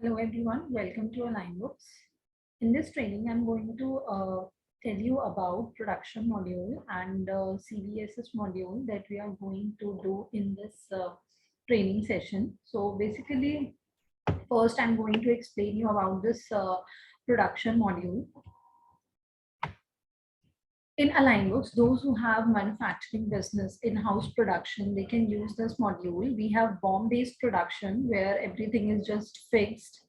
Hello everyone, welcome to Align Books. In this training, I'm going to tell you about production module and CVSS module that we are going to do in this training session. So basically, first I'm going to explain you about this production module. In Align Books, those who have manufacturing business, in-house production, they can use this module. We have BOM-based production where everything is just fixed.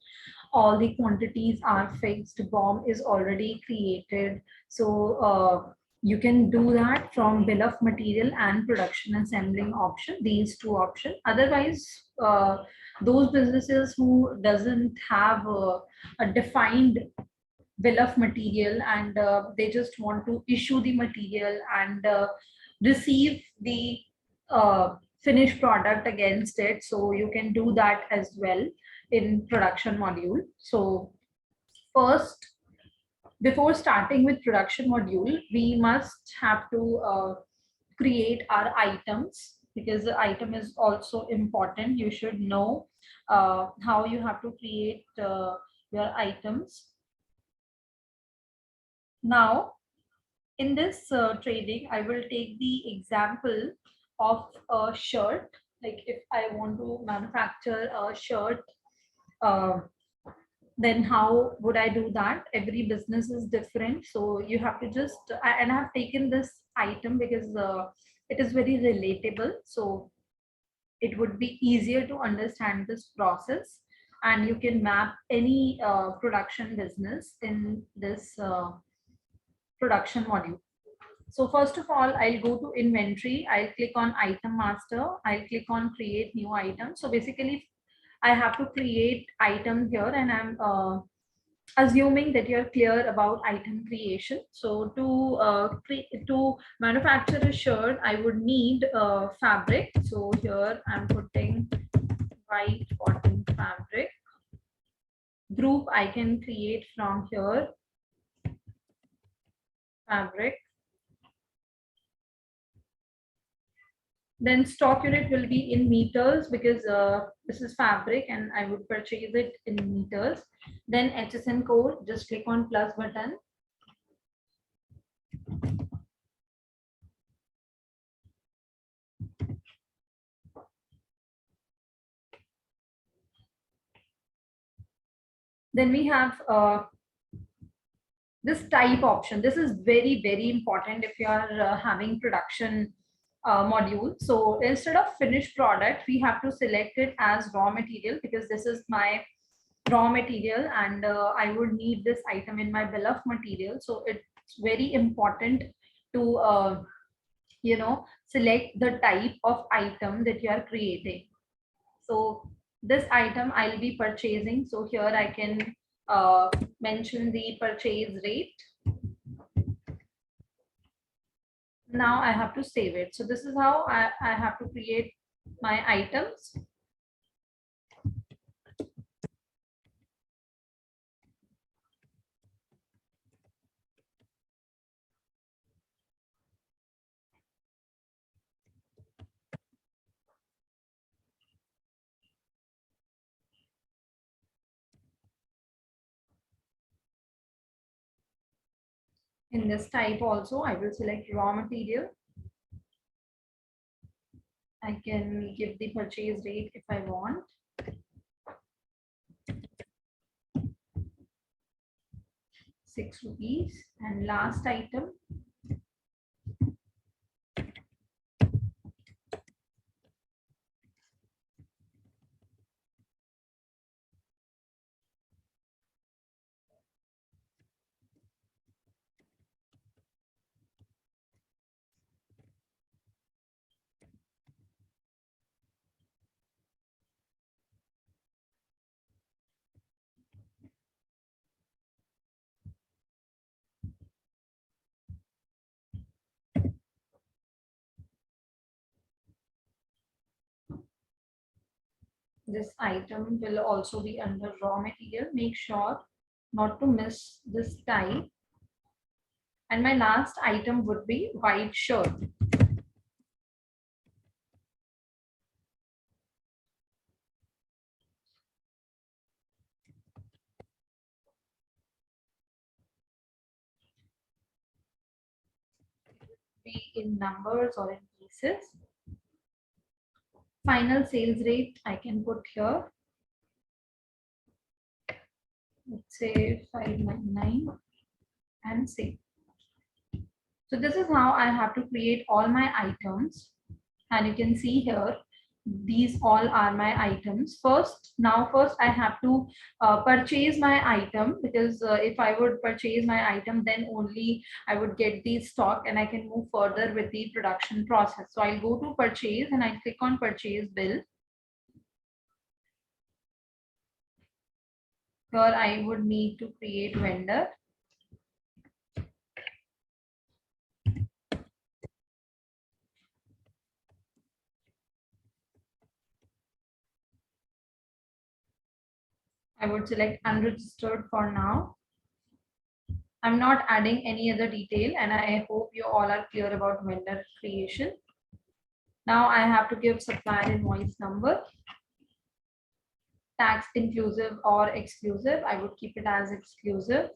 All the quantities are fixed, BOM is already created. So you can do that from bill of material and production assembling option, these two options. Otherwise, those businesses who doesn't have a defined bill of material and they just want to issue the material and receive the finished product against it, so you can do that as well in production module. So first, before starting with production module, we must have to create our items, because the item is also important. You should know how you have to create your items. Now, in this training, I will take the example of a shirt. Like if I want to manufacture a shirt, uh, then how would I do that? Every business is different. So you have to just, and I have taken this item because it is very relatable. So it would be easier to understand this process, and you can map any production business in this production module. So first of all, I'll go to inventory. I'll click on item master. I'll click on create new item. So basically, I have to create item here, and I'm assuming that you're clear about item creation. So to manufacture a shirt, I would need fabric. So here I'm putting white cotton fabric. Group I can create from here, fabric. Then stock unit will be in meters because this is fabric and I would purchase it in meters. Then HSN code, just click on plus button. Then we have this type option. This is very, very important if you are having production module. So instead of finished product, we have to select it as raw material, because this is my raw material and I would need this item in my bill of material. So it's very important to select the type of item that you are creating. So this item I'll be purchasing. So here I can mention the purchase rate. Now I have to save it. So this is how I have to create my items. In this type also, I will select raw material. I can give the purchase rate if I want. ₹6. And last item, this item will also be under raw material. Make sure not to miss this type. And my last item would be white shirt. be in numbers or in pieces. Final sales rate I can put here. Let's say 599 and save. So this is how I have to create all my items, and you can see here these all are my items. First I have to purchase my item, because if I would purchase my item, then only I would get the stock and I can move further with the production process. So I'll go to purchase and I click on purchase bill. Here I would need to create vendor. I would select unregistered for now. I'm not adding any other detail, and I hope you all are clear about vendor creation. Now I have to give supplier invoice number, tax inclusive or exclusive. I would keep it as exclusive.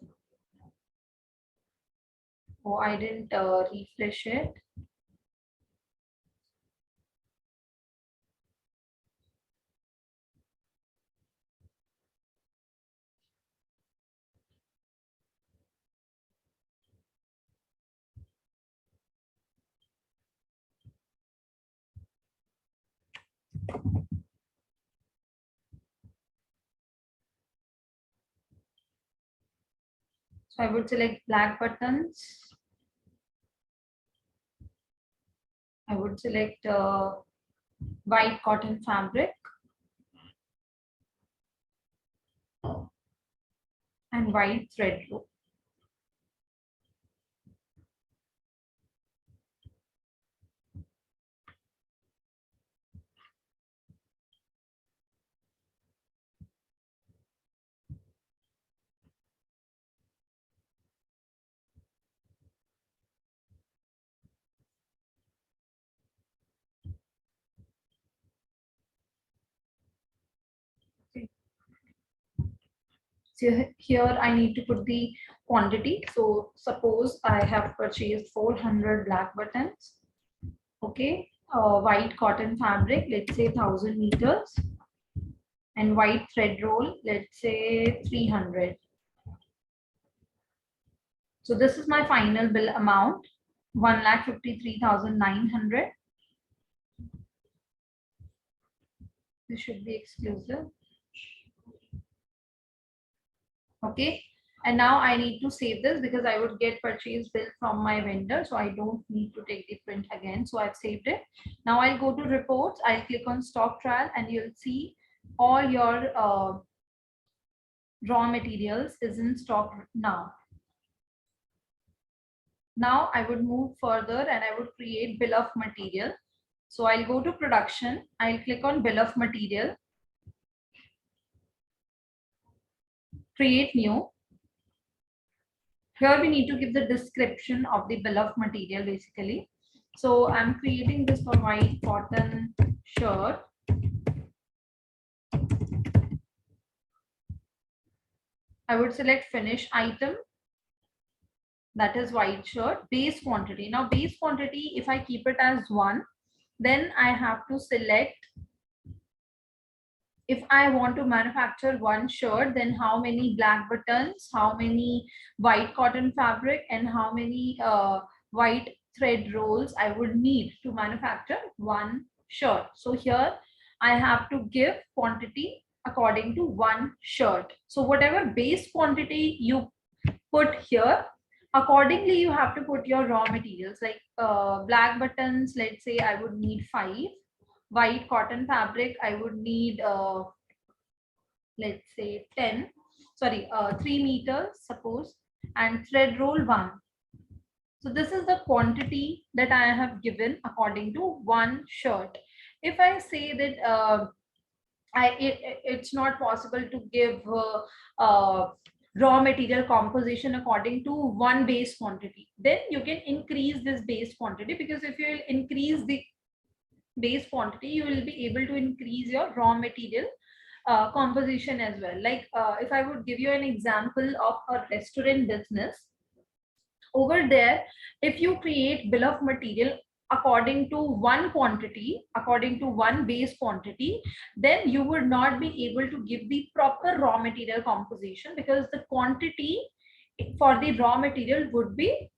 Oh, I didn't refresh it. So I would select black buttons. I would select white cotton fabric and white thread rope. So here I need to put the quantity. So suppose I have purchased 400 black buttons. Okay, white cotton fabric, let's say 1000 meters, and white thread roll, let's say 300. So this is my final bill amount, 1,53,900. This should be exclusive. Okay, and now I need to save this because I would get purchase bill from my vendor, so I don't need to take the print again. So I've saved it. Now I'll go to reports, I'll click on stock trial, and you'll see all your raw materials is in stock now. Now I would move further and I would create bill of material. So I'll go to production, I'll click on bill of material, create new. Here we need to give the description of the bill of material basically. So I'm creating this for white cotton shirt. I would select finish item, that is white shirt, base quantity. Now base quantity, if I keep it as 1, then I have to select, if I want to manufacture one shirt, then how many black buttons, how many white cotton fabric, and how many white thread rolls I would need to manufacture one shirt. So here I have to give quantity according to one shirt. So whatever base quantity you put here, accordingly you have to put your raw materials, like black buttons, let's say I would need 5. White cotton fabric, I would need let's say 10, sorry, 3 meters suppose, and thread roll 1. So this is the quantity that I have given according to one shirt. If I say that it's not possible to give raw material composition according to one base quantity, then you can increase this base quantity, because if you increase the base quantity, you will be able to increase your raw material composition as well. Like if I would give you an example of a restaurant business, Over there, if you create bill of material according to one quantity, according to one base quantity, then you would not be able to give the proper raw material composition, because the quantity for the raw material would be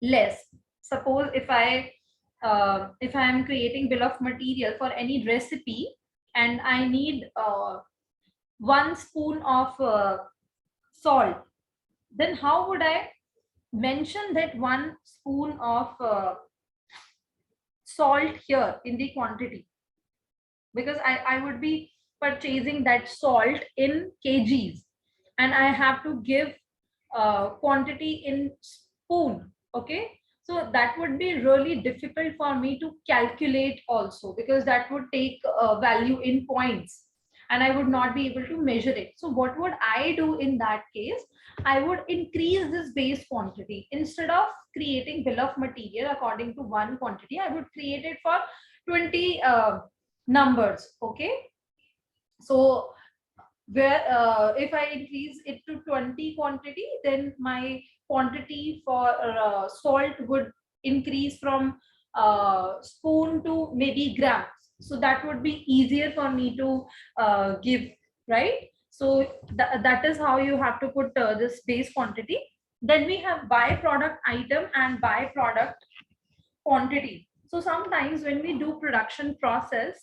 less. Suppose if I am creating bill of material for any recipe, and I need 1 spoon of salt, then how would I mention that 1 spoon of salt here in the quantity? Because I would be purchasing that salt in kgs, and I have to give quantity in spoon. Okay, so that would be really difficult for me to calculate also, because that would take value in points, and I would not be able to measure it. So what would I do in that case? I would increase this base quantity. Instead of creating bill of material according to one quantity, I would create it for 20 numbers. Okay, so where if I increase it to 20 quantity, then my quantity for salt would increase from spoon to maybe grams. So that would be easier for me to give, right? So that is how you have to put this base quantity. Then we have byproduct item and byproduct quantity. So sometimes when we do production process,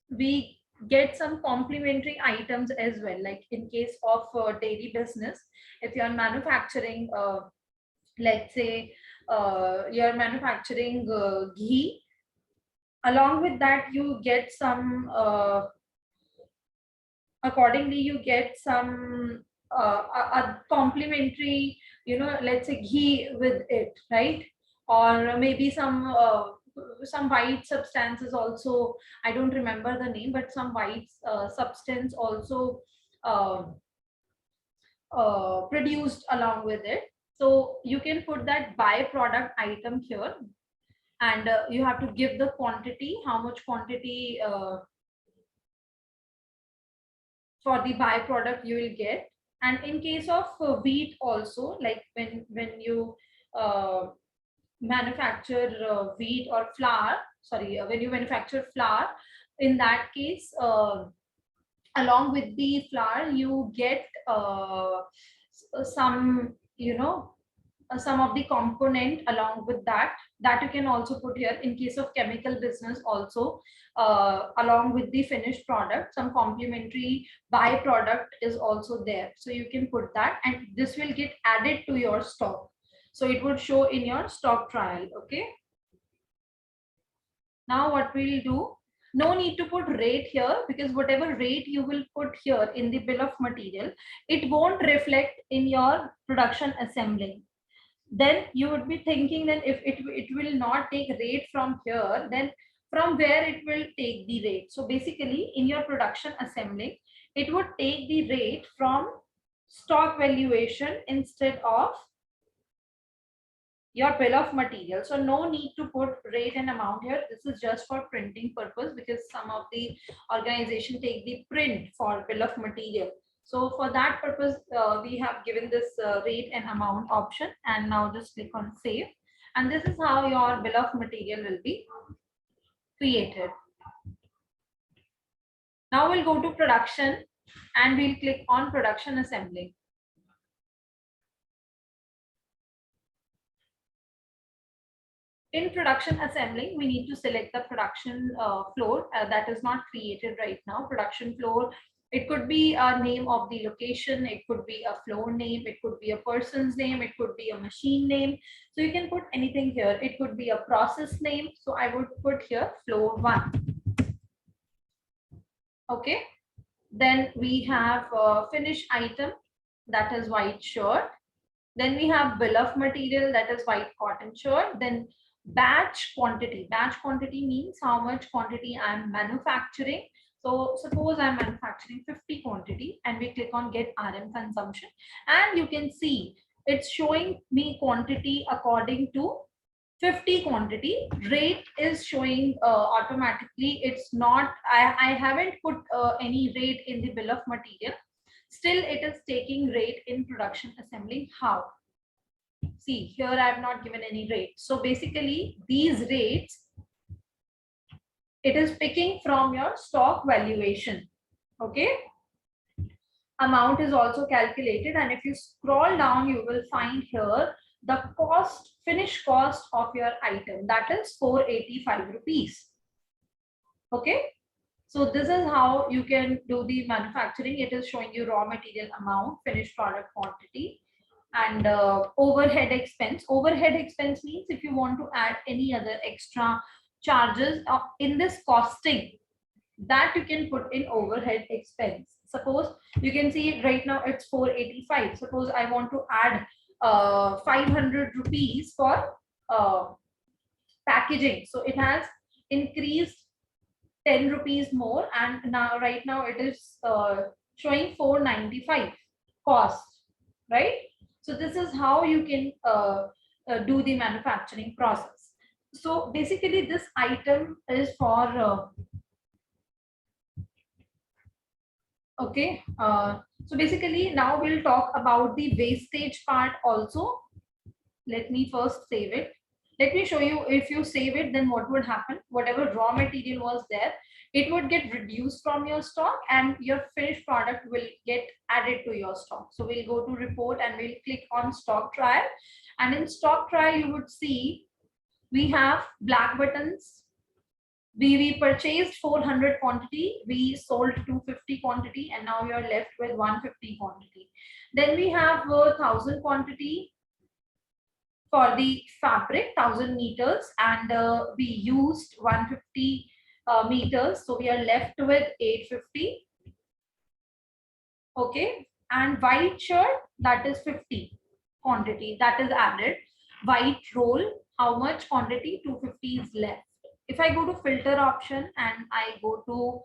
we get some complementary items as well. Like in case of dairy business, if you are manufacturing, let's say, you're manufacturing ghee, along with that you get some accordingly you get some a complementary, let's say ghee with it, right? Or maybe some white substances also. I don't remember the name, but some white substance also uh, produced along with it. So you can put that byproduct item here, and you have to give the quantity, how much quantity for the byproduct you will get. And in case of wheat also, like when you uh, manufacture wheat or flour, sorry, when you manufacture flour, in that case, along with the flour you get some, some of the component along with that, that you can also put here. In case of chemical business also, along with the finished product, some complementary byproduct is also there, so you can put that, and this will get added to your stock, so it would show in your stock trial. Okay, now what we'll do, no need to put rate here, because whatever rate you will put here in the bill of material, it won't reflect in your production assembly. Then you would be thinking, then if it will not take rate from here, then from where it will take the rate? So basically in your production assembly, it would take the rate from stock valuation instead of your bill of material. So no need to put rate and amount here. This is just for printing purpose, because some of the organization take the print for bill of material. So for that purpose, we have given this rate and amount option, and now just click on save. And this is how your bill of material will be created. Now we'll go to production, and we'll click on production assembly. In production assembly, we need to select the production floor that is not created right now. Production floor, it could be a name of the location, it could be a floor name, it could be a person's name, it could be a machine name. So you can put anything here. It could be a process name. So I would put here floor 1. Okay. Then we have finished item, that is white shirt. Then we have bill of material, that is white cotton shirt. Then batch quantity. Batch quantity means how much quantity I'm manufacturing. So suppose I'm manufacturing 50 quantity, and we click on get RM consumption, and you can see it's showing me quantity according to 50 quantity. Rate is showing automatically. It's not, I haven't put any rate in the bill of material. Still it is taking rate in production assembly. How? See, here I have not given any rate. So basically these rates, it is picking from your stock valuation. Okay. Amount is also calculated, and if you scroll down, you will find here the cost, finished cost of your item, that is 485 rupees. Okay. So this is how you can do the manufacturing. It is showing you raw material amount, finished product quantity, and overhead expense. Overhead expense means if you want to add any other extra charges in this costing, that you can put in overhead expense. Suppose you can see right now it's 485. Suppose I want to add 500 rupees for packaging. So it has increased 10 rupees more, and now right now it is showing 495 cost, right? So this is how you can do the manufacturing process. So basically this item is for okay. So basically now we'll talk about the wastage part also. Let me first save it. Let me show you, if you save it, then what would happen? Whatever raw material was there, it would get reduced from your stock and your finished product will get added to your stock. So we'll go to report and we'll click on stock trial. And in stock trial, you would see we have black buttons. We purchased 400 quantity, we sold 250 quantity, and now you're left with 150 quantity. Then we have 1000 quantity for the fabric, 1000 meters, and we used 150 meters, so we are left with 850. Okay. And white shirt, that is 50 quantity, that is added. White roll, how much quantity? 250 is left. If I go to filter option and I go to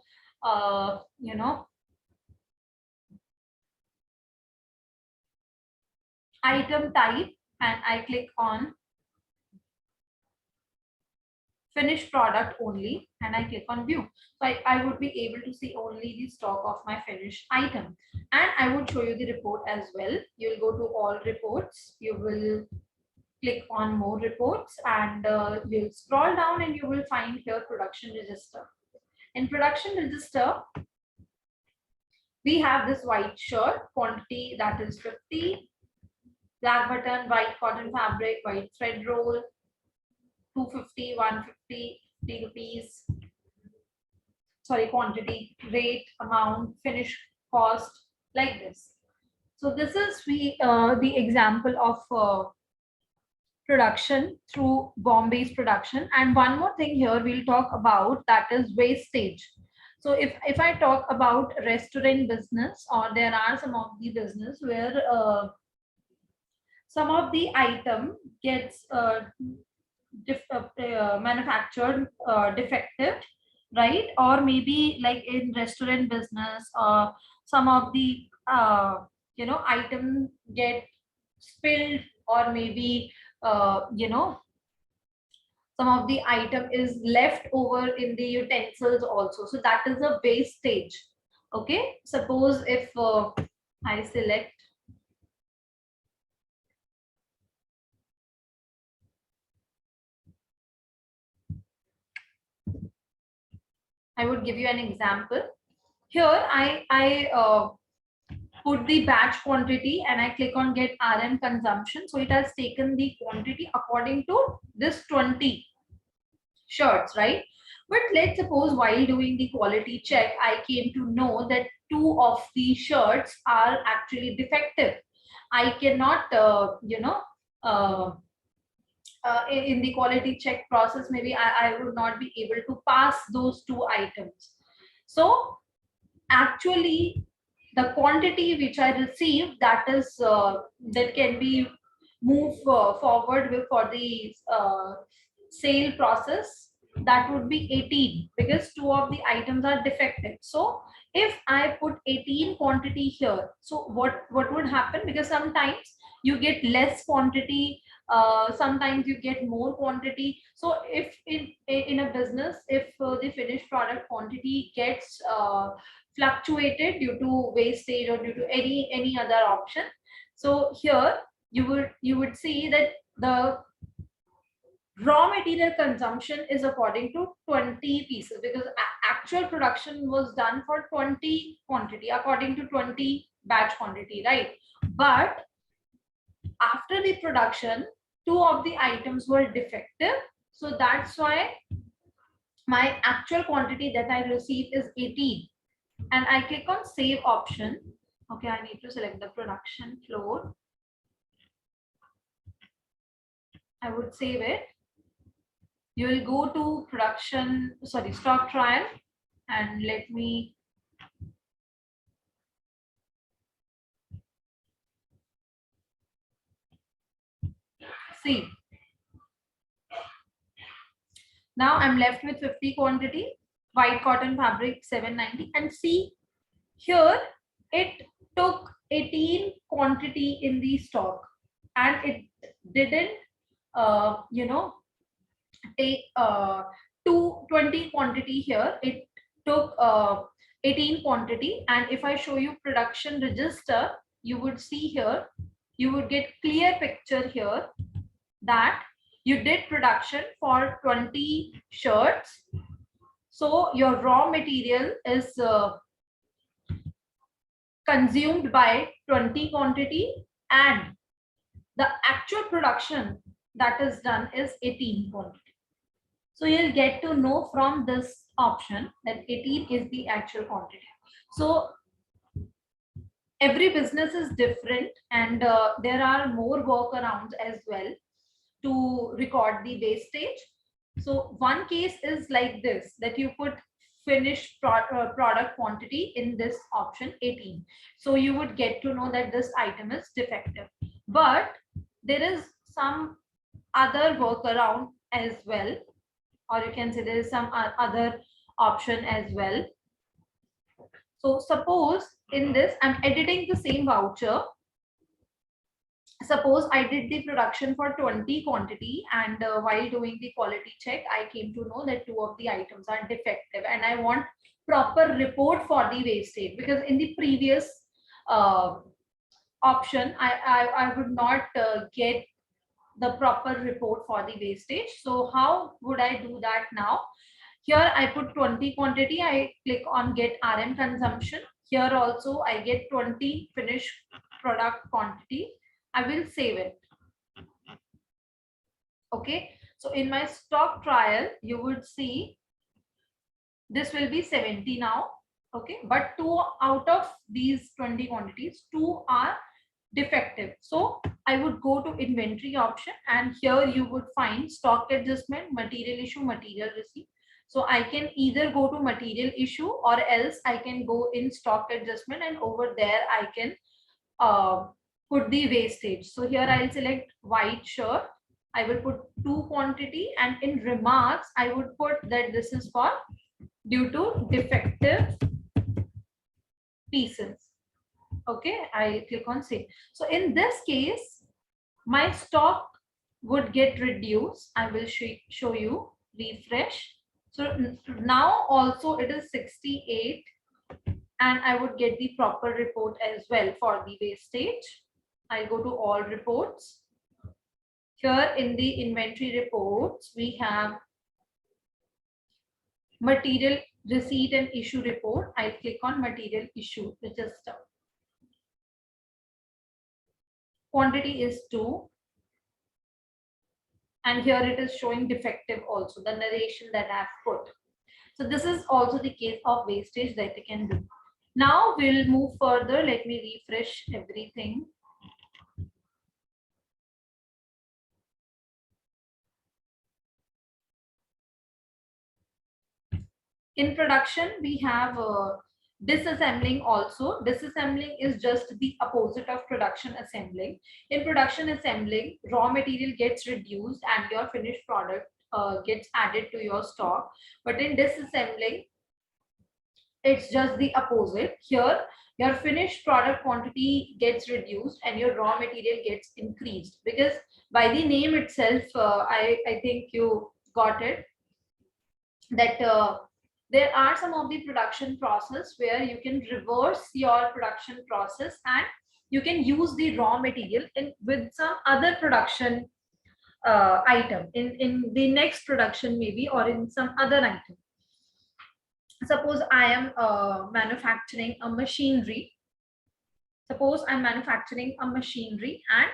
item type, and I click on finished product only, and I click on view. So I would be able to see only the stock of my finished item, and I would show you the report as well. You'll go to all reports, you will click on more reports, and you'll scroll down and you will find here production register. In production register, we have this white shirt quantity, that is 50, black button, white cotton fabric, white thread roll, 250, 150, 50 rupees, sorry, quantity, rate, amount, finish, cost, like this. So this is the example of production through BOM-based production. And one more thing here we'll talk about, that is wastage. So if I talk about restaurant business, or there are some of the business where some of the item gets manufactured defective, right? Or maybe like in restaurant business, some of the item get spilled, or maybe some of the item is left over in the utensils also, so that is a wastage. Okay. Suppose if I select, I would give you an example. Here I put the batch quantity and I click on get RM consumption. So it has taken the quantity according to this 20 shirts, right? But let's suppose while doing the quality check, I came to know that 2 of the shirts are actually defective. I cannot, uh, in the quality check process, maybe I would not be able to pass those 2 items. So actually the quantity which I received, that is that can be moved forward with for the sale process, that would be 18, because 2 of the items are defective. So if I put 18 quantity here, so what would happen? Because sometimes you get less quantity, sometimes you get more quantity. So if in a business, if the finished product quantity gets fluctuated due to wastage or due to any other option, so here you would see that the raw material consumption is according to 20 pieces, because actual production was done for 20 quantity according to 20 batch quantity, right? But after the production, two of the items were defective, so that's why my actual quantity that I received is 18. And I click on save option. Okay, I need to select the production floor. I would save it. You will go to stock trial, and let me see. Now I'm left with 50 quantity, white cotton fabric 790, and see here it took 18 quantity in the stock, and it didn't take 220 quantity here. It took 18 quantity, and if I show you production register, you would see here, you would get clear picture here that you did production for 20 shirts. So your raw material is consumed by 20 quantity, and the actual production that is done is 18 quantity. So you'll get to know from this option that 18 is the actual quantity. So every business is different, and there are more workarounds as well to record the wastage. So one case is like this, that you put finished product quantity in this option 18. So you would get to know that this item is defective. But there is some other workaround as well, or you can say there is some other option as well. So suppose in this, I'm editing the same voucher. Suppose I did the production for 20 quantity, and while doing the quality check, I came to know that two of the items are defective, and I want proper report for the wastage, because in the previous uh, option, I would not get the proper report for the wastage. So how would I do that now? Here I put 20 quantity, I click on get RM consumption. Here also I get 20 finished product quantity. I will save it. Okay, so in my stock trial, you would see this will be 70 now. Okay, but two out of these 20 quantities, two are defective. So I would go to inventory option, and here you would find stock adjustment, material issue, material receipt. So I can either go to material issue, or else I can go in stock adjustment, and over there I can put the wastage. So here I'll select white shirt. I will put 2 quantity, and in remarks I would put that this is for due to defective pieces. Okay, I click on save. So in this case, my stock would get reduced. I will show you, refresh. So now also it is 68, and I would get the proper report as well for the wastage. I go to all reports. Here in the inventory reports, we have material receipt and issue report. I click on material issue register. Quantity is 2. And here it is showing defective also, the narration that I've put. So this is also the case of wastage that you can do. Now we'll move further. Let me refresh everything. In production, we have disassembling also. Disassembling is just the opposite of production assembling. In production assembling, raw material gets reduced and your finished product gets added to your stock. But in disassembling, it's just the opposite. Here, your finished product quantity gets reduced and your raw material gets increased, because by the name itself, I think you got it, that there are some of the production process where you can reverse your production process and you can use the raw material in with some other production item in the next production maybe, or in some other item. Suppose I am manufacturing a machinery. Suppose I'm manufacturing a machinery and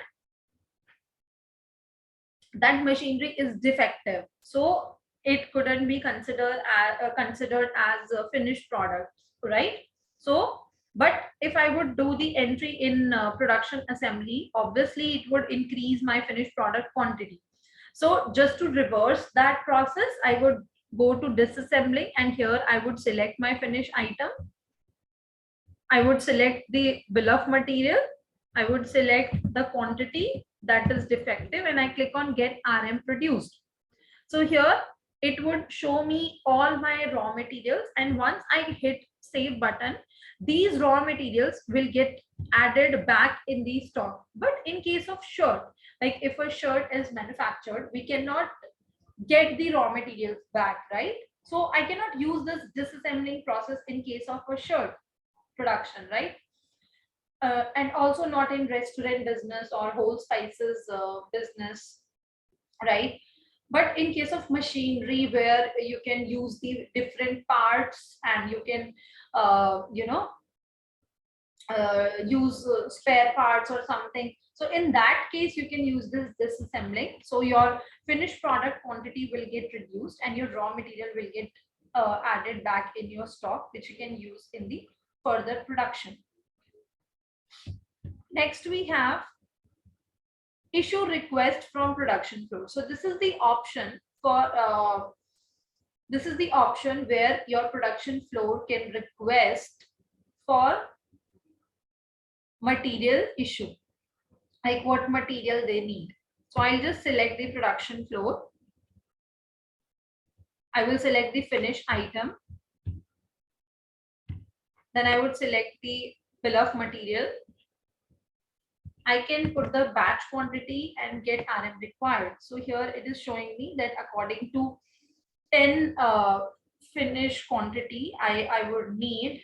that machinery is defective, so it couldn't be considered as a finished product, right? So but if I would do the entry in production assembly, obviously it would increase my finished product quantity. So just to reverse that process, I would go to disassembling, and here I would select my finished item. I would select the bill of material. I would select the quantity that is defective, and I click on get RM produced. So here it would show me all my raw materials, and once I hit save button, these raw materials will get added back in the stock. But in case of shirt, like if a shirt is manufactured, we cannot get the raw materials back, right? So I cannot use this disassembling process in case of a shirt production, right? And also not in restaurant business or whole spices business, right? But in case of machinery, where you can use the different parts and you can use spare parts or something, so in that case you can use this disassembling. So your finished product quantity will get reduced and your raw material will get added back in your stock, which you can use in the further production. Next we have issue request from production floor. So this is the option for this is the option where your production floor can request for material issue, like what material they need. So I'll just select the production floor. I will select the finished item. Then I would select the bill of material. I can put the batch quantity and get RM required. So here it is showing me that according to 10 finished quantity, I would need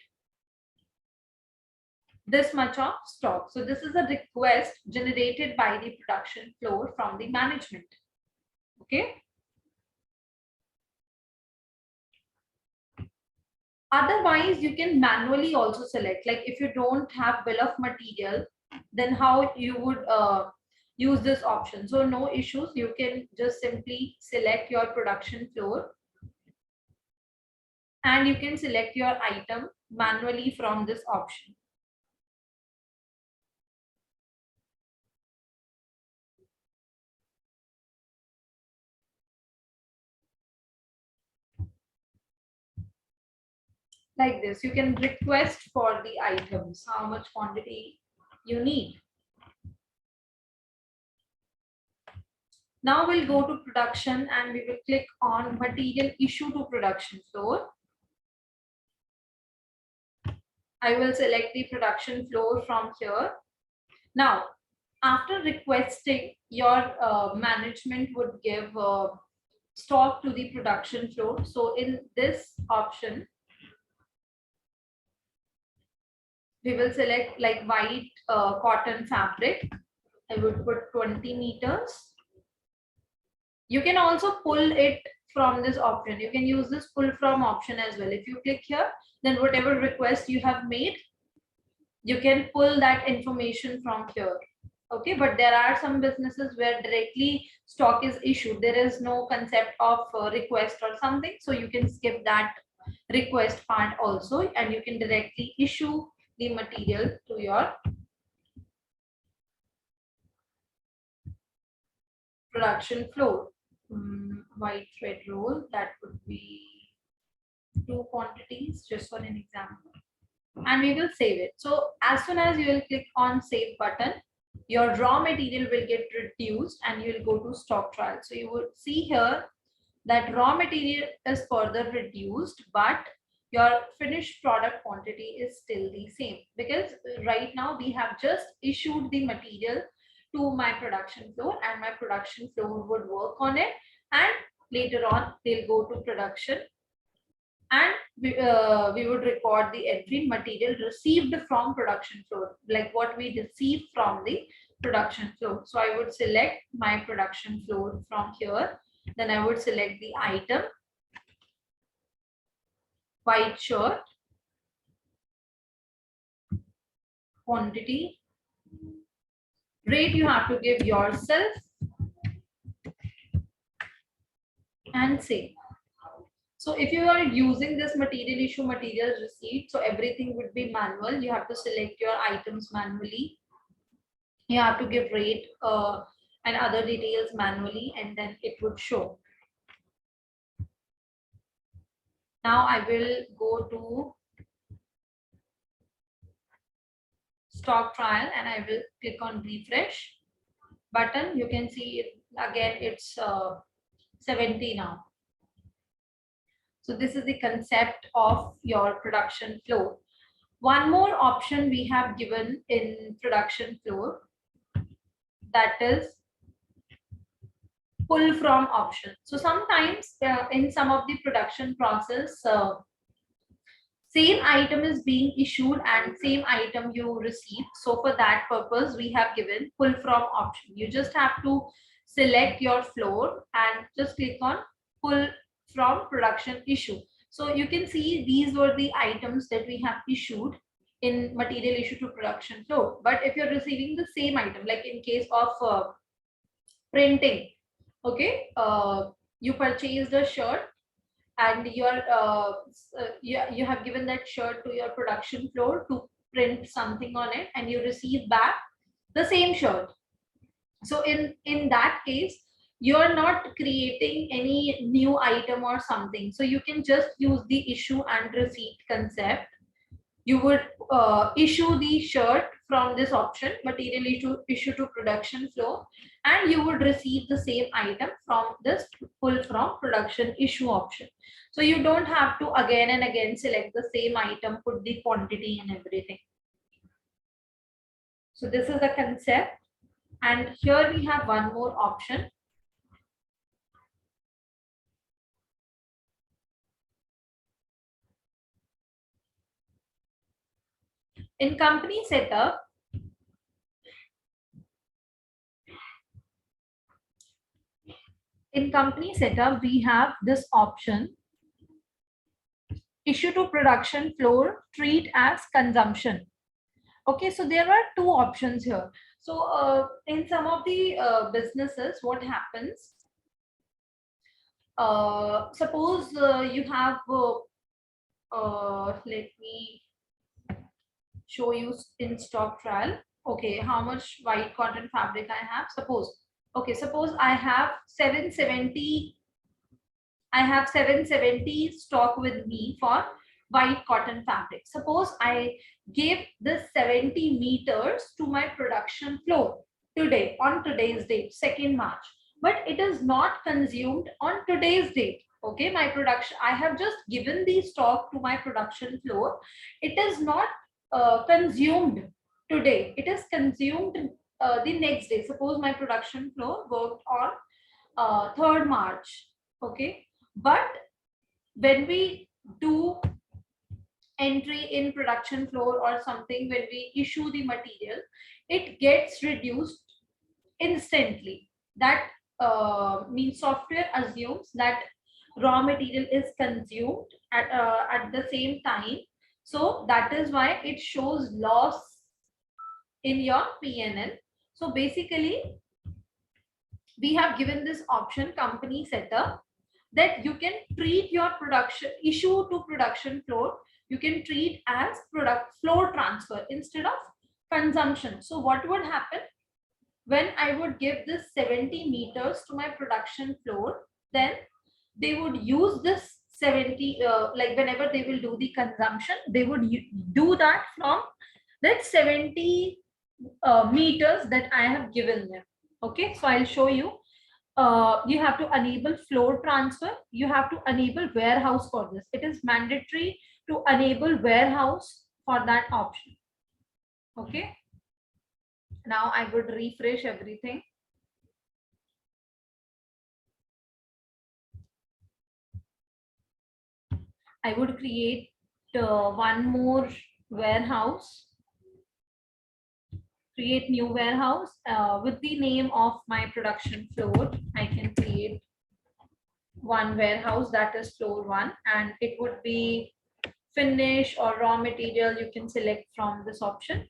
this much of stock. So this is a request generated by the production floor from the management. Okay. Otherwise, you can manually also select, like if you don't have bill of material, then how you would use this option. So no issues, you can just simply select your production floor and you can select your item manually from this option. Like this, you can request for the items, how much quantity you need. Now we'll go to production and we will click on material issue to production floor. I will select the production floor from here. Now, after requesting, your management would give stock to the production floor. So in this option, we will select like white cotton fabric. I would put 20 meters. You can also pull it from this option. You can use this pull from option as well. If you click here, then whatever request you have made, you can pull that information from here. Okay, but there are some businesses where directly stock is issued. There is no concept of request or something. So you can skip that request part also, and you can directly issue the material to your production floor. White thread roll, that would be 2 quantities, just for an example, and we will save it. So as soon as you will click on save button, your raw material will get reduced and you will go to stock trial. So you would see here that raw material is further reduced, but your finished product quantity is still the same, because right now we have just issued the material to my production floor and my production floor would work on it, and later on they'll go to production and we would record the entry material received from production floor, like what we received from the production floor. So I would select my production floor from here. Then I would select the item, white shirt, quantity, rate you have to give yourself, and save. So if you are using this material issue, materials receipt, so everything would be manual. You have to select your items manually. You have to give rate and other details manually, and then it would show. Now I will go to stock trial and I will click on refresh button. You can see it again, it's 70 now. So this is the concept of your production floor. One more option we have given in production floor, that is pull from option. So sometimes in some of the production process, same item is being issued and same item you receive. So for that purpose, we have given pull from option. You just have to select your floor and just click on pull from production issue. So you can see these were the items that we have issued in material issue to production floor. But if you're receiving the same item, like in case of printing, okay, you purchased a shirt and you have given that shirt to your production floor to print something on it, and you receive back the same shirt. So in that case, you're not creating any new item or something, so you can just use the issue and receipt concept. You would issue the shirt from this option, material issue to production flow, and you would receive the same item from this pull from production issue option. So you don't have to again and again select the same item, put the quantity and everything. So this is the concept. And here we have one more option. In company setup, we have this option, issue to production floor, treat as consumption. Okay, so there are two options here. So in some of the businesses, what happens? Suppose you have, let me show you in stock trial. Okay, how much white cotton fabric I have? Suppose I have 770. I have 770 stock with me for white cotton fabric. Suppose I give this 70 meters to my production floor today, on today's date, 2nd March, but it is not consumed on today's date. Okay, my production, I have just given the stock to my production floor. It is not consumed today. It is consumed the next day. Suppose my production floor worked on 3rd March. Okay, but when we do entry in production floor or something, when we issue the material, it gets reduced instantly. That means software assumes that raw material is consumed at the same time. So that is why it shows loss in your PNL. So basically, we have given this option, company setup, that you can treat your production issue to production floor, you can treat as product floor transfer instead of consumption. So what would happen when I would give this 70 meters to my production floor? Then they would use this 70, like whenever they will do the consumption, they would do that from that 70 meters that I have given them. Okay, so I'll show you. You have to enable floor transfer. You have to enable warehouse for this. It is mandatory to enable warehouse for that option. Okay. Now I would refresh everything. I would create one more warehouse, create new warehouse with the name of my production floor. I can create one warehouse, that is floor 1, and it would be finish or raw material. You can select from this option,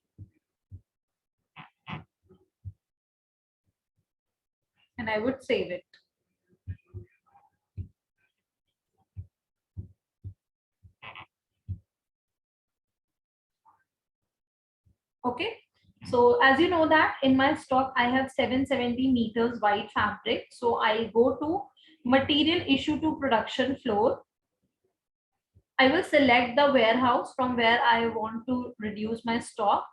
and I would save it. Okay, so as you know that in my stock I have 770 meters white fabric, so I go to material issue to production floor. I will select the warehouse from where I want to reduce my stock,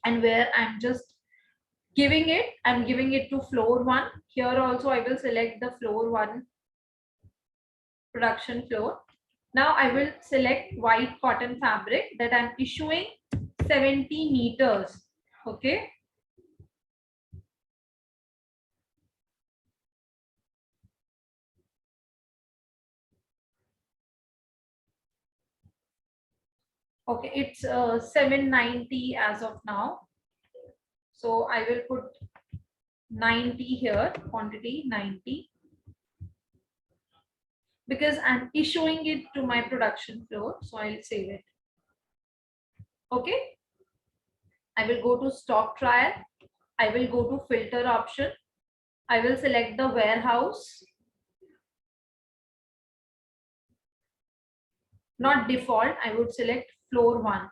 and where I'm just giving it, I'm giving it to floor 1. Here also I will select the floor 1 production floor. Now I will select white cotton fabric that I'm issuing 70 meters. Okay. Okay, it's 790 as of now. So I will put 90 here, quantity 90, because I'm issuing it to my production floor. So I'll save it. Okay. I will go to stock trial. I will go to filter option. I will select the warehouse, not default. I would select floor 1.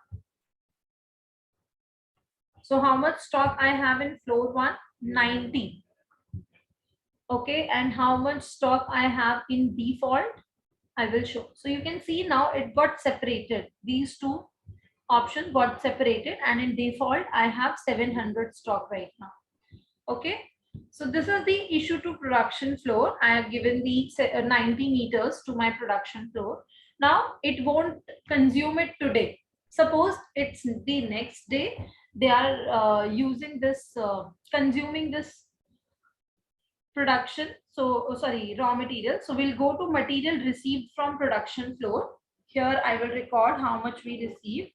So how much stock I have in floor 1? 90. Okay, and how much stock I have in default? I will show. So you can see now it got separated. These two options got separated, and in default I have 700 stock right now. Okay, so this is the issue to production floor. I have given the 90 meters to my production floor. Now it won't consume it today. Suppose it's the next day, they are using this, consuming this production. So, oh, sorry, raw material. So we'll go to material received from production floor. Here I will record how much we received.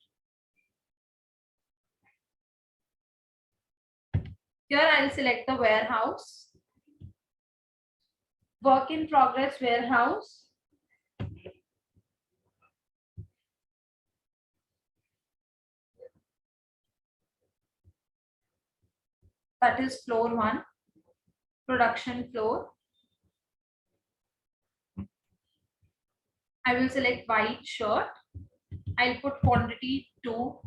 Here I'll select the warehouse, work in progress warehouse. That is floor 1, production floor. I will select white shirt. I'll put quantity 2,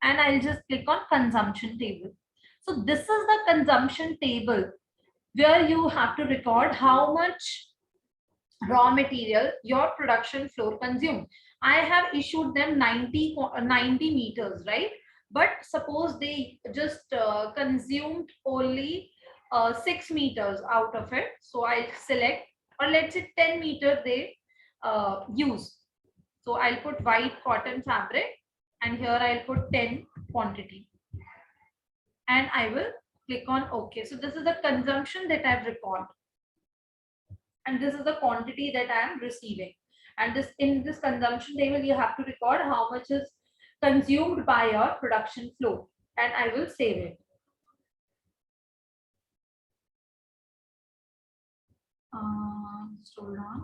and I'll just click on consumption table. So this is the consumption table where you have to record how much raw material your production floor consumed. I have issued them 90 meters, right? But suppose they just consumed only 6 meters out of it. So I select, or let's say 10 meter they use. So I'll put white cotton fabric, and here I'll put 10 quantity, and I will click on OK. So this is the consumption that I've recorded, and this is the quantity that I am receiving. And this, in this consumption table, you have to record how much is consumed by your production flow, and I will save it. Hold on.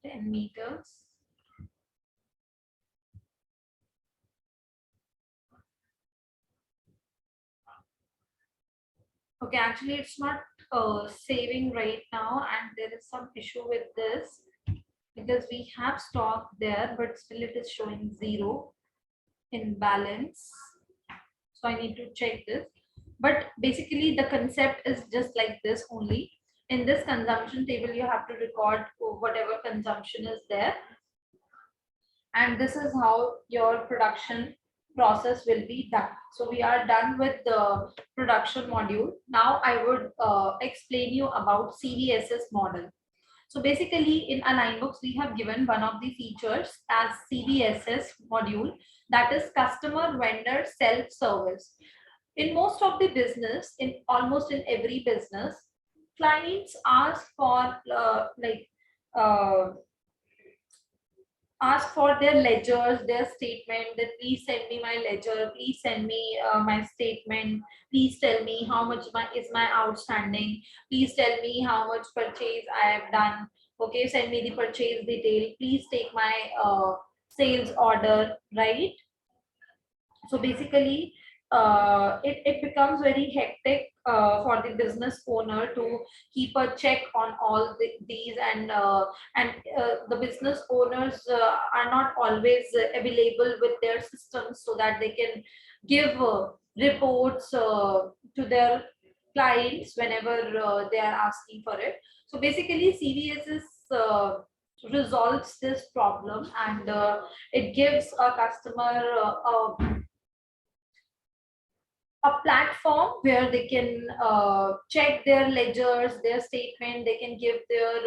Ten meters. Okay, actually it's not saving right now, and there is some issue with this because we have stock there, but still it is showing 0 in balance. So I need to check this. But basically the concept is just like this only. In this consumption table, you have to record whatever consumption is there. And this is how your production process will be done. So we are done with the production module. Now I would explain you about CVSS model. So basically in Align Books, we have given one of the features as CVSS module, that is customer vendor self-service. In most of the business, in almost in every business, clients ask for uh, ask for their ledgers, their statement, that please send me my ledger, please send me my statement, please tell me how much is my outstanding, please tell me how much purchase I have done, okay, send me the purchase detail, please take my sales order, right? So basically it becomes very hectic for the business owner to keep a check on all these, and the business owners are not always available with their systems so that they can give reports to their clients whenever they are asking for it. So basically CVSS resolves this problem, and it gives a customer a platform where they can check their ledgers, their statement, they can give their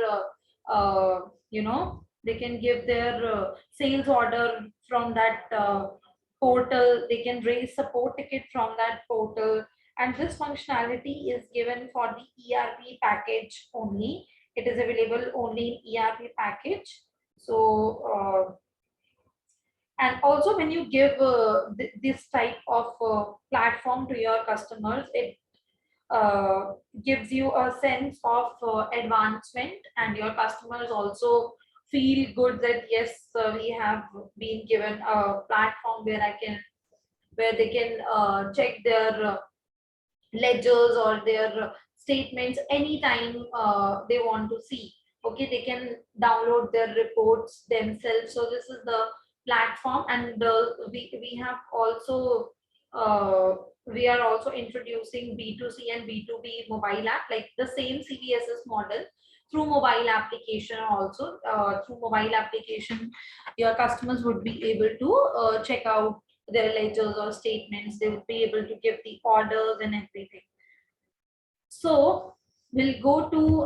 they can give their sales order from that portal, they can raise support ticket from that portal, and this functionality is given for the ERP package only. It is available only in ERP package. So and also when you give this type of platform to your customers, it gives you a sense of advancement, and your customers also feel good that yes, we have been given a platform where they can check their ledgers or their statements anytime they want to see. Okay, they can download their reports themselves. So this is the platform, and we have also we are also introducing B2C and B2B mobile app, like the same CVSS model through mobile application. Also through mobile application, your customers would be able to check out their ledgers or statements, they would be able to give the orders and everything. So we'll go to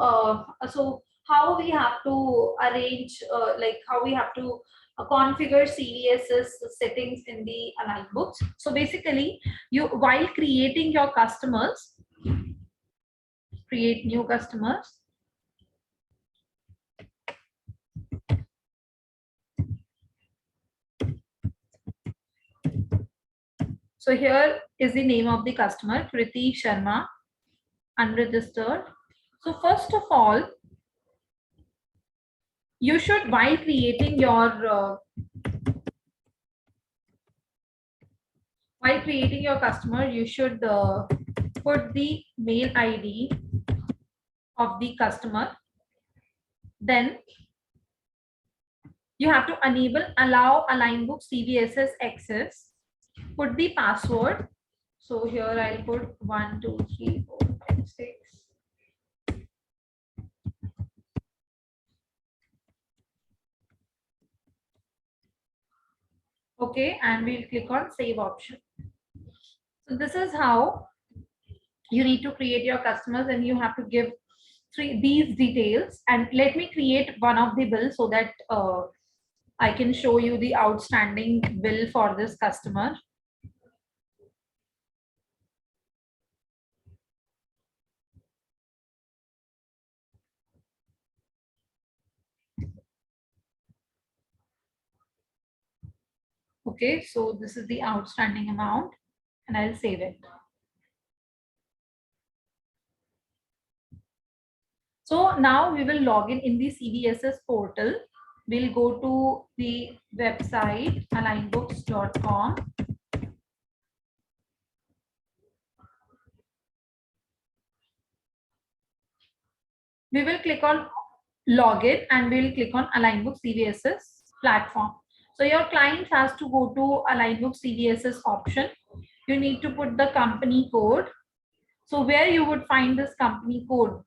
so how we have to arrange like how we have to configure CVSS settings in the Align Books. So basically, you while creating your customers, create new customers. So here is the name of the customer, Kriti Sharma, unregistered. So first of all, you should, while creating your customer, you should put the mail ID of the customer. Then you have to enable allow Align Book CVSS access. Put the password. So here I'll put 1 2 3 4 5 6. Okay, and we'll click on save option. So this is how you need to create your customers, and you have to give these details. And let me create one of the bills so that I can show you the outstanding bill for this customer. Okay, so this is the outstanding amount, and I'll save it. So now we will log in the CVSS portal. We'll go to the website alignbooks.com. We will click on login, and we'll click on Align Books CVSS platform. So your client has to go to Align Books CVSS option. You need to put the company code. So where you would find this company code?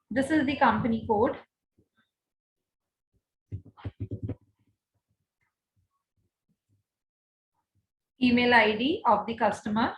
This is the company code. email ID of the customer,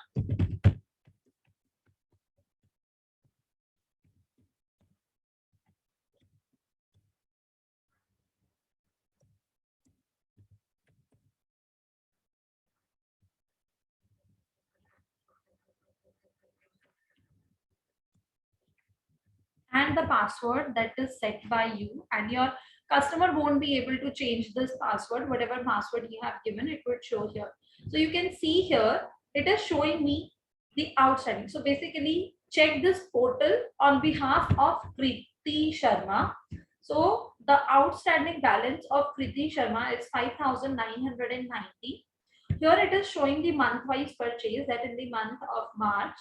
and the password that is set by you, and your customer won't be able to change this password. Whatever password you have given, it would show here. So you can see here it is showing me the outstanding. So basically check this portal on behalf of Kriti Sharma. So the outstanding balance of Kriti Sharma is 5,990. Here it is showing the month wise purchase, that in the month of March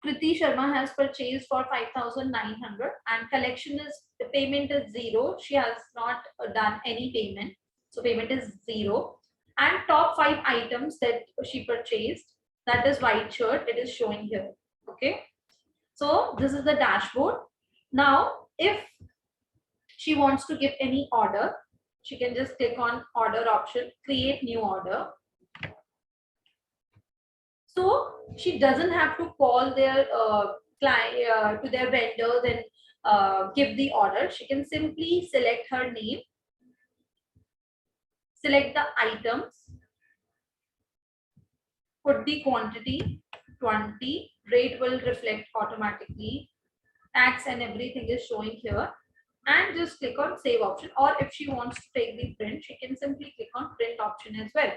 Kriti Sharma has purchased for 5,900, and collection is, the payment is zero. She has not done any payment. So payment is zero. And top 5 items that she purchased, that is white shirt, it is showing here. Okay. So this is the dashboard. Now, if she wants to give any order, she can just click on order option, create new order. So she doesn't have to call their client to their vendors and give the order. She can simply select her name, select the items, put the quantity 20, rate will reflect automatically, tax and everything is showing here, and just click on save option. Or if she wants to take the print, she can simply click on print option as well.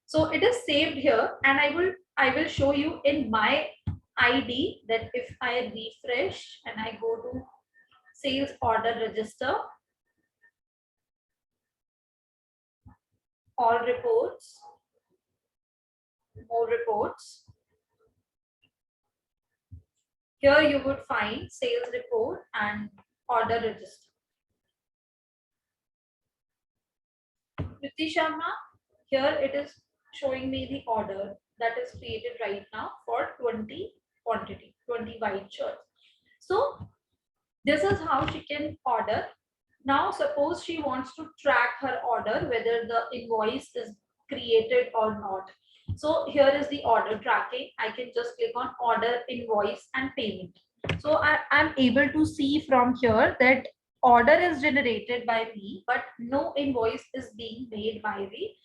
So it is saved here, and I will show you in my ID that if I refresh and I go to sales order register, all reports, more reports, here you would find sales report and order register. Kriti Sharma, here it is showing me the order that is created right now for 20 quantity, 20 white shirts. So this is how she can order. Now suppose she wants to track her order, whether the invoice is created or not. So here is the order tracking. I can just click on order, invoice and payment. So I'm able to see from here that order is generated by me, but no invoice is being made by the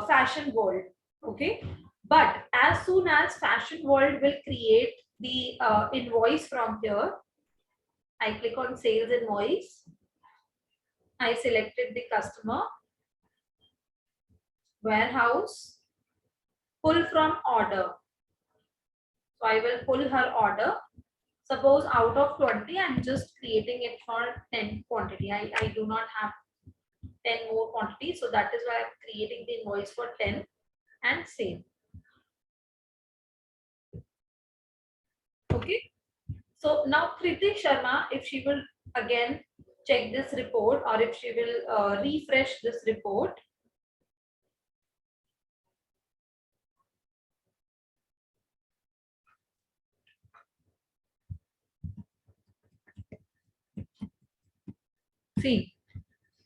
Fashion World. Okay. But as soon as Fashion World will create the invoice from here, I click on sales invoice. I selected the customer, warehouse, pull from order. So I will pull her order. Suppose out of 20, I'm just creating it for 10 quantity. I do not have 10 more quantity. So that is why I'm creating the invoice for 10 and save. Okay. So now Kriti Sharma, if she will again check this report, or if she will refresh this report, see,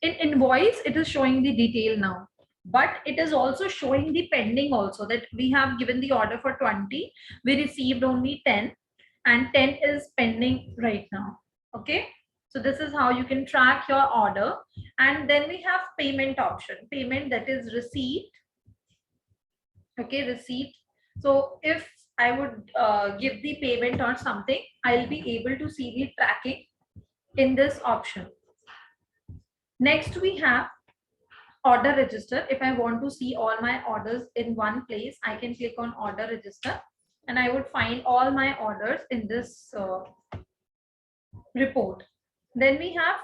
in invoice it is showing the detail now, but it is also showing the pending also, that we have given the order for 20, we received only 10, and 10 is pending right now. Okay. So this is how you can track your order. And then we have payment option, payment, that is receipt. Okay, receipt. So if I would give the payment or something, I'll be able to see the tracking in this option. Next we have order register. If I want to see all my orders in one place, I can click on order register, and I would find all my orders in this report. Then we have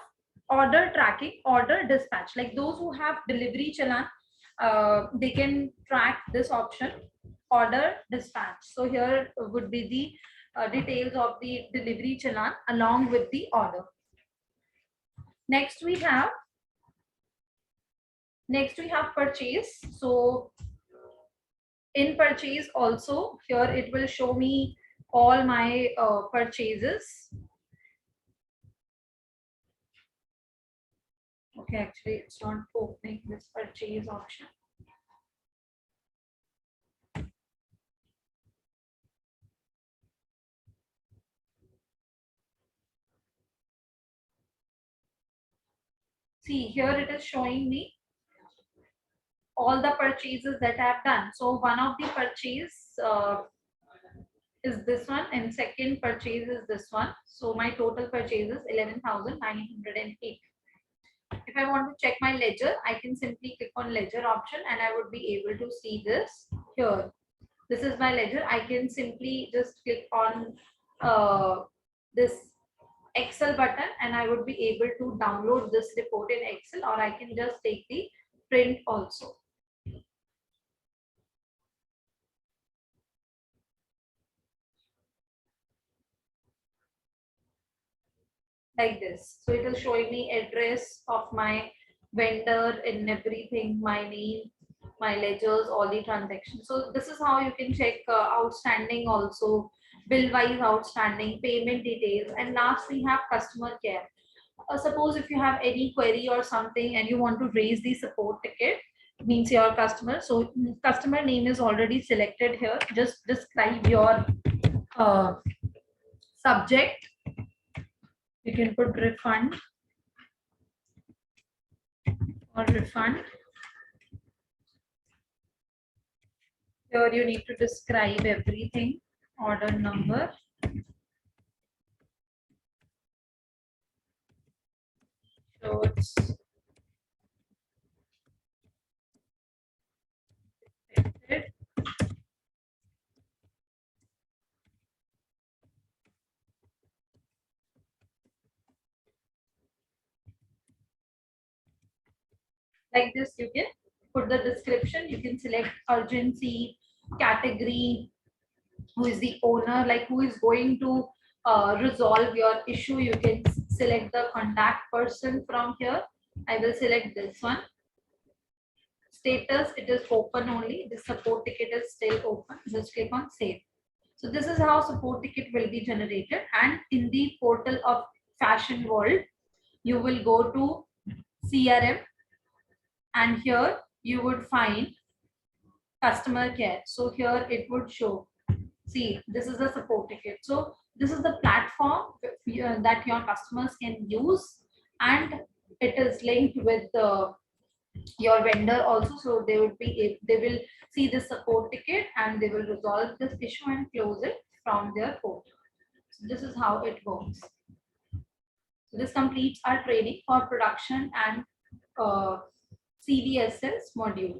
order tracking, order dispatch. Like those who have delivery challan, they can track this option, order dispatch. So here would be the details of the delivery challan along with the order. Next we have purchase. So in purchase also, here it will show me all my purchases. Okay, actually it's not opening this purchase option. See, here it is showing me all the purchases that I have done. So one of the purchase is this one, and second purchase is this one. So my total purchase is 11,908. If I want to check my ledger, I can simply click on ledger option and I would be able to see this here. This is my ledger. I can simply just click on this Excel button and I would be able to download this report in Excel, or I can just take the print also. Like this. So it is showing me address of my vendor and everything, my name, my ledgers, all the transactions. So this is how you can check outstanding also, bill wise outstanding, payment details, and last we have customer care. Suppose if you have any query or something and you want to raise the support ticket, means your customer. So customer name is already selected here. Just describe your uh, subject. You can put refund or refund. Here you need to describe everything, order number, shirts, printed. Like this, you can put the description, you can select urgency, category, who is the owner, like who is going to resolve your issue. You can select the contact person from here. I will select this one. Status, it is open only. The support ticket is still open. Just click on save. So this is how support ticket will be generated. And in the portal of Fashion World, you will go to CRM and here you would find customer care. So here it would show, see, this is the support ticket. So this is the platform that your customers can use, and it is linked with your vendor also. So they would be, they will see the support ticket and they will resolve this issue and close it from their portal. So this is how it works. So this completes our training for production and CVSS module.